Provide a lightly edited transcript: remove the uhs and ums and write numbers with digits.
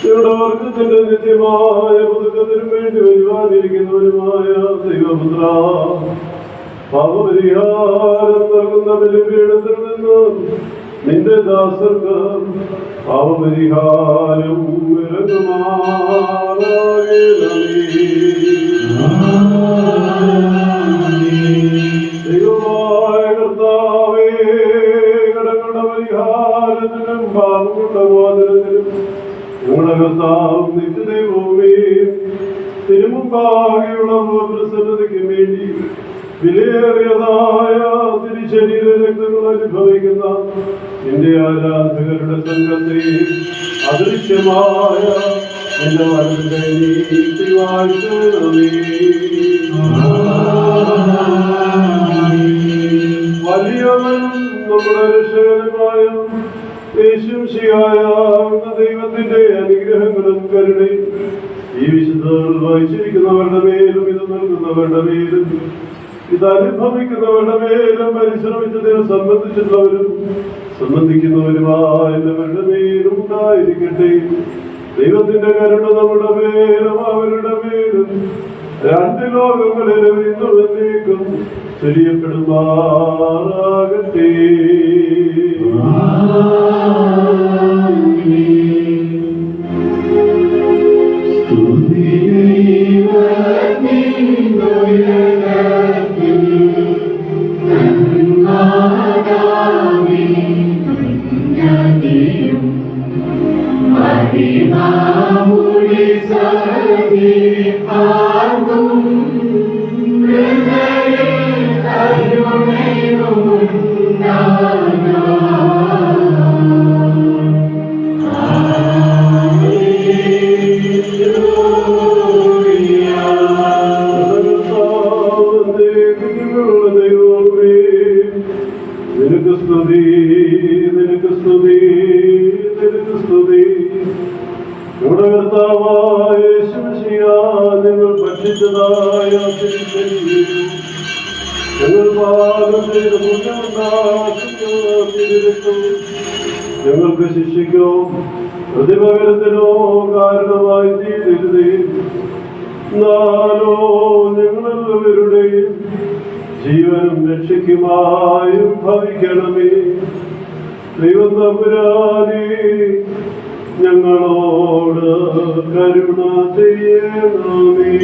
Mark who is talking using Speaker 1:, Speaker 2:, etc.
Speaker 1: ഞങ്ങളുടെ വർഗത്തിന്റെ നിത്യമായ പുതുക്കത്തിനും വേണ്ടി വരുവാനിരിക്കുന്നവരുമായ ദൈവപുത്ര, പാപപരിഹാരം നൽകുന്ന ബലിപീഠത്തിൽ നിന്ന് നിന്റെ ദാസർക്ക് പാപപരിഹാരം ദൈവമായ കർത്താവേ, കടങ്ങളുടെ പരിഹാരത്തിനും പാപങ്ങളുടെ മോചനത്തിനും ഞങ്ങളുടെ കർത്താവും നിത്യദൈവമേ, തിരുമുമ്പാകെയുള്ള പ്രസന്നതയ്ക്ക് വേണ്ടി വിലയേറിയതായ തിരുശരീര രക്തങ്ങൾ അനുഭവിക്കുന്ന നിന്റെ ആരാധകരുടെ സംഘത്തെ അദൃശ്യമായ നിന്റെ വലത്തെ നീട്ടി വാഴ്ത്തണമേ. വലിയവനും നമ്മുടെ രക്ഷകനുമായ യേശുമിശിഹായ ദൈവത്തിന്റെ അനുഗ്രഹങ്ങളും കരുണയും ഈ വിശുദ്ധകൾ വായിച്ചിരിക്കുന്നവരുടെ മേലും ഇത് നൽകുന്നവരുടെ മേലും ഇത് അനുഭവിക്കുന്നവരുടെ മേലും പരിശ്രമിച്ചതിനെ സംബന്ധിച്ചിട്ടുള്ളവരും സംബന്ധിക്കുന്നവരുമായ എല്ലാവരുടെ മേലും ഉണ്ടായിരിക്കട്ടെ. ദൈവത്തിന്റെ കരുണ നമ്മുടെ മേലും അവരുടെ മേലും രണ്ട് ലോകങ്ങളിലും ഇന്നുവന്നേക്കും ശരിയപ്പെടുമാറാകട്ടെ. ഞങ്ങൾ ഭക്ഷിച്ചതായ ഞങ്ങൾ പാകം ചെയ്ത ഞങ്ങൾക്ക് ശിക്ഷിക്കോ പ്രതിപകരത്തിനോ കാരണമായി തീരരുതേ. നാലോ ഞങ്ങളെല്ലാവരുടെയും ജീവനും രക്ഷയ്ക്കുമായും ഭവിക്കണമേ. ദൈവം തമ്പുരാനേ, ഞങ്ങളോട് കരുണ ചെയ്യണമേ.